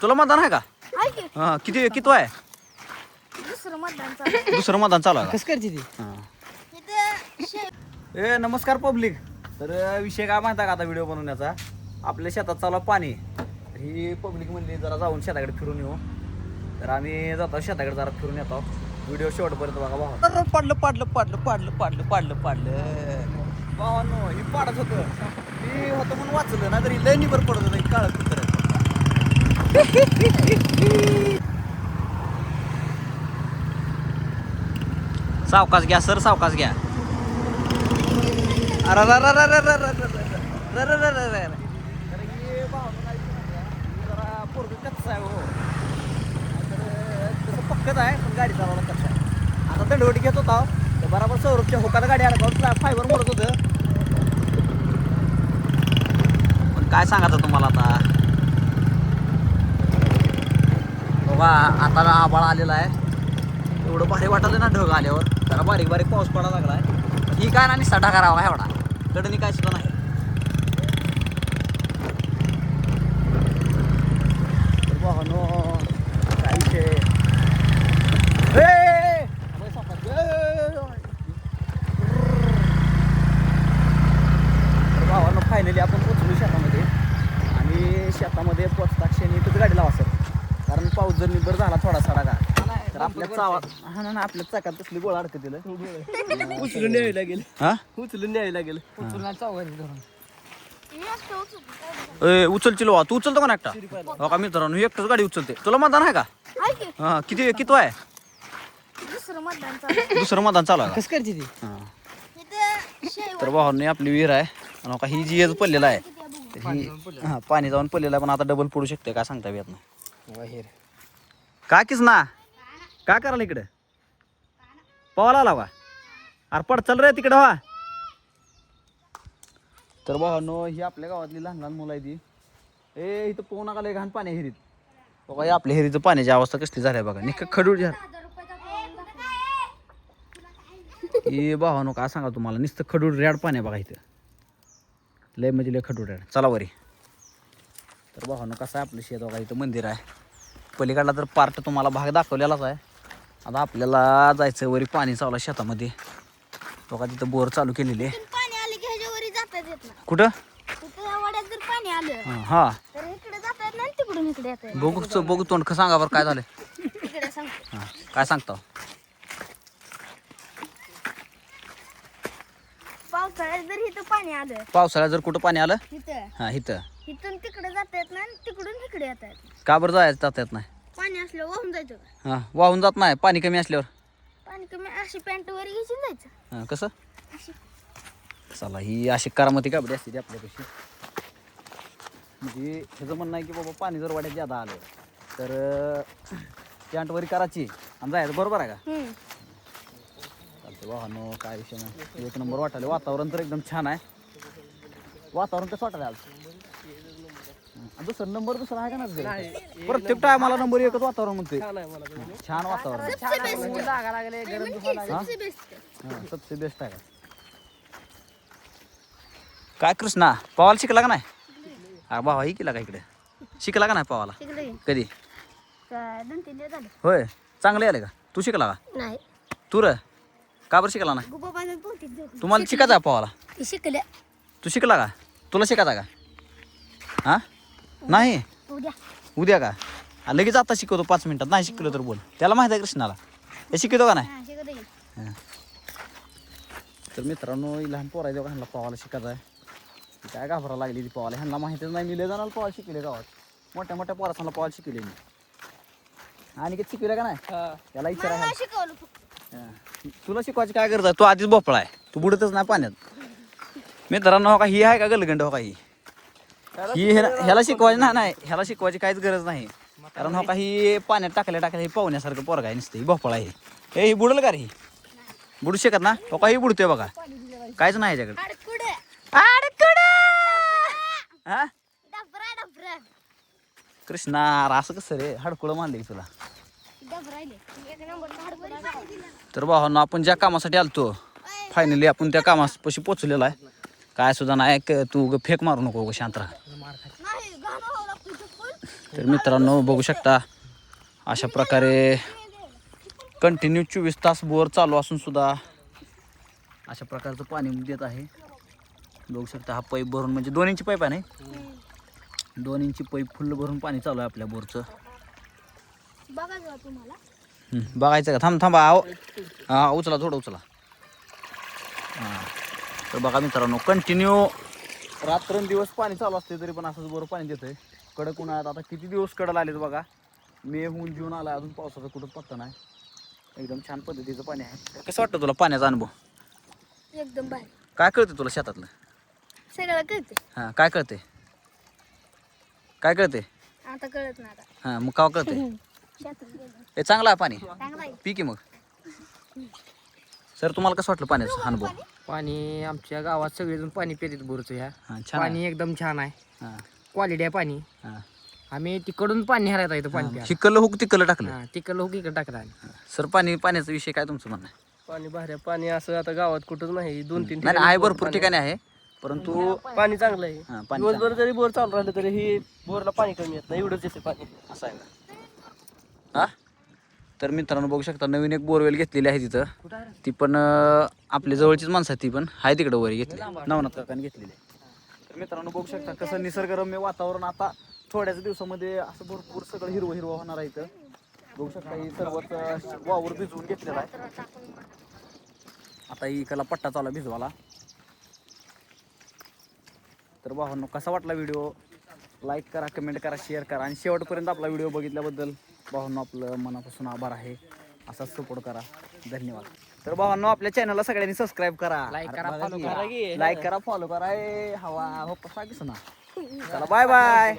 तुला मतदान आहे का? आहे की? हा किती किती आहे? दुसरं मतदान चालू आहे. दुसरं मतदान चालू आहे का? कसं करते ती? हा. इथं ए नमस्कार पब्लिक. तर विषय काय माहिती का आता व्हिडिओ बनवण्याचा? आपल्या शेतात चालू आहे पाणी. तर ही पब्लिक म्हणली जरा जाऊन शेताकडे फिरून येऊ. तर आम्ही जातो शेताकडे जरा फिरून येतो. व्हिडिओ शेवटपर्यंत बघा भावा. तर पडलं भावांनो ही पाडत होतं. मी होतं म्हणून वाचलं ना तरी लय निबर पडत होतं काळं कुत्र. सावकाश घ्या सर, सावकाश घ्या. पक्कच आहे पण गाडी चालवला कसं आहे. आता दंडवटी घेत होता तर बरोबर सौरभच्या होकाला गाडी अडकावून फायबर मोडत होतं. पण काय सांगायचं तुम्हाला आता बघा. आता आभाळ आलेला आहे. एवढं भारी वाटलं ना ढग आल्यावर. जरा बारीक बारीक पाऊस पडायला लागलाय. ही काय ना निसटा करावा एवढा कडनी काय सुद्धा नाही. तर भावानो काय विषय. तर भावानो फायनली आपण पोचलो शेतामध्ये. आणि शेतामध्ये पोचता क्षणी इथंच गाडी लावा सर. कारण पाऊस जर निबर झाला थोडा सडा का तर आपल्या चावा हा ना आपल्या चाकात तसली गोळा अडकत दिलं. उचलून न्यावी लागेल. हा उचलून न्यावी लागेल. उचलून चौघांनी धरून. मी असं उचलतो. उचलची लो तू उचलतो का एकटा? हो का मित्रांनो एकटाच गाडी उचलते. तुला मतदान आहे का? आहे की? हा किती किती आहे? दुसरं मतदान चालू आहे. दुसरं मतदान चालू आहे कसं करते ती? का? हा. इथं शेवट तर भावांनी आपली विहीर आहे आणि का ही जी येज पडलेला आहे तर ही हा पाणी जाऊन पडलेलं आहे. पण आता डबल पडू शकते काय सांगता येत नाही. बाहेर. का किस ना काय करायला इकडे पवाला आला का? अरे पड चल रे तिकडे व्हा. तर भावांनो ही आपल्या गावातली लहान लहान मुलं आहे ती. ए इथं पोहू नका लय घाण पाणी आहे हिरीत. बघा हे आपल्या हिरीचं पाण्याची अवस्था कसली झाली आहे बघा. निक खडूळ झालं हे भावानो काय सांगा तुम्हाला. नुसतं खडूळ रॅड पाणी आहे बघा इथं. लय म्हणजे लय खडूळ रॅड. चला वरी. तर भावानो कसं आहे आपलं शेत बघा. इथं मंदिर आहे. पलीकडला तर पार्ट तुम्हाला भाग दाखवलेलाच आहे. आता आपल्याला जायचं वरी पाणी चालू आहे शेतामध्ये. बघा तिथं बोर चालू केलेली आहे. इथून पाणी आलं की ह्याच्यावरी जाता येत नाही. कुठं? इथं या वाड्यात जर पाणी आलं हा तर इकडे जाता येत नाही, तिकडून इकडे येता येत बघू तोंड सांगा बरं काय झालं. नाही. इकडे सांगतो. हा काय सांगता? पावसाळ्यात जर इथं पाणी आलं पावसाळ्यात जर कुठं पाणी आलं इथं हा इथं इथून तिकडे जाता येत नाही, तिकडून इकडे येता येत नाही. का बरं जाता येत नाही? पाणी असलं वाहून जायचं का? हा वाहून जात नाही पाणी कमी असल्यावर. पाणी कमी अशी पॅन्ट वर घ्यायची जायचं हा कसं? अशी. चला ही अशी करामती काबडी असते ती आपल्यापाशी. म्हणजे ह्याचं म्हणणं आहे की बाबा पाणी जर वाड्यात जादा आलं तर पॅन्टवरी करायची आणि जायचं. बरोबर आहे का? चालते वाहनो काय विषय नाही. एक नंबर वाटायला. वातावरण तर एकदम छान आहे. वातावरण कसं वाटायला आज? दुसरा नंबर दुसरा आहे का ना? प्रत्येक टायमाला नंबर एकच वातावरण म्हणते. छान वातावरण. जागा लागले गरम दुखायला. सबसे बेस्ट. हा सबसे बेस्ट आहे का? काय कृष्णा पवाला शिकला का नाही? हा भावा ही केला का इकडे? शिकला का नाही पवाला? शिकलं की? कधी? काय 2-3 दिवस झाले. होय चांगले आले का? तू शिकला का? नाही तू र का बरं शिकला नाही? गुबा बांधून 2-3 दिवस तुम्हाला शिकायचं आहे पवाला? ते शिकले. तू शिकला का? तुला शिकायचा का? हा नाही उद्या उद्या का? लगेच आता शिकवतो 5 मिनिटात. नाही शिकलो तर बोल. त्याला माहिती आहे कृष्णाला. हे शिकवतो का नाही? हा शिकले की. हा. तर मित्रांनो ही लहान पोरा आहे ह्यांना पवाला शिकायचं आहे. ती काय घाबरायला लागली ती पवाला. ह्यांना माहितीच नाही. मी लय जणाला पवाला शिकले गावात. मोठ्या मोठ्या पोरासांना पवाला शिकले मी. आणि किती शिकवलं का नाही? त्याला विचारा. मला शिकवलं फक्त. हा. तुला शिकवायची काय गरज आहे? तू आधीच भोपळा आहे. तू बुडतच नाही पाण्यात. मित्रांनो हो का ही आहे का गलगंड हो का ही ह्याला शिकवायची नाही. ह्याला शिकवायची काहीच गरज नाही. कारण हो का ही पाण्यात टाकल्या ही पाहुण्यासारखं पोरगा आहे नुसतं. ही भोपळा आहे. ही बुडल का रे? ही बुडू शकत ना? हो का ही बुडतोय बघा. काहीच नाही ह्याच्याकडे. अडकुडे. हा डबरा. कृष्णा असं कसं रे? हडकुळं मानले तुला. डबरायले. एक नंबर अडकुडा. तर भावांनो आपण ज्या कामासाठी आलतो फायनली आपण त्या कामापाशी पोचलेलो आहे. काय सुद्धा नाही. तू फेक मारू नको शांत राहा. नाही गाणं व्हावं लागतं चप्पल. तर मित्रांनो बघू शकता अशा प्रकारे कंटिन्यू 24 तास बोर चालू असून सुद्धा अशा प्रकारचं पाणी देत आहे. बघू शकता हा पाईप भरून म्हणजे 2 इंची पाईप आहे ना 2 इंची पाईप फुल भरून पाणी चालू आहे आपल्या बोरचं. बघा जरा तुम्हाला बघायचं का थांबा हा उचला थोडं उचला. हां तर बघा मित्रांनो कंटिन्यू रात्रंदिवस पाणी चालू असते तरी पण असंच बरं पाणी देतंय. कडक उन्हाळ्यात आता किती दिवस कडल आलेत बघा. मे होऊन जून आला अजून पावसाचा कुठं पत्ता नाही. एकदम छान पद्धतीचं पाणी आहे. कसं वाटतं तुला पाण्याचा अनुभव? एकदम भारी. काय कळतं तुला शेतातलं? सगळं कळते हां काय कळते आता कळत ना आता हां मग का कळते? शेतात गेलो. हे चांगलं आहे पाणी चांगला आहे. पी की मग. सर तुम्हाला कसं वाटलं पाण्याचा अनुभव? पाणी आमच्या गावात सगळेजण पाणी पितात बोरचं ह्या. हां छान आहे. पाणी एकदम छान आहे. हां क्वालिटी आहे पाणी. हां आम्ही तिकडून पाणी हरायचं इथं पाणी प्यायला. हिकलं हुक तिकलं टाकलं. हा, तिकडलं हो इकडे टाकलं आहे. सर पाण्याचा विषय काय तुमचं म्हणणं आहे? पाणी भाऱ्या पाणी असं आता गावात कुठंच नाही 2-3 नाही आहे भरपूर ठिकाणी आहे परंतु पाणी चांगलं आहे. हां पाणी दिवसभर जरी बोर चालू राहिलं तरी ही बोरला पाणी कमी येत नाही एवढंच येते पाणी. असं आहे का? हा तर मित्रांनो बघू शकता नवीन एक बोरवेल घेतलेली आहे तिथं. ती पण आपल्या जवळचीच माणसं आहे ती पण आहे तिकडं वर घेतली नवनाथ काकांनी घेतलेली आहे. तर मित्रांनो बघू शकता कसं निसर्गरम्य वातावरण आता थोड्याच दिवसामध्ये असं भरपूर सगळं हिरवं हिरवं होणार आहे इथं. बघू शकता ही सर्वच वावर भिजवून घेतलेला आहे. आता इकडला पट्टा चालू आहे भिजवाला. तर भावांनो कसा वाटला व्हिडिओ? लाईक करा, कमेंट करा, शेअर करा आणि शेवटपर्यंत आपला व्हिडिओ बघितल्याबद्दल भावांनो आपलं मनापासून आभार आहे. असाच सपोर्ट करा. धन्यवाद. तर भावांनो आपल्या चॅनलला सगळ्यांनी सबस्क्राईब करा, Like करा, follow करा. लाईक करा, फॉलो करा. हवा हो कसा ना. चला बाय बाय.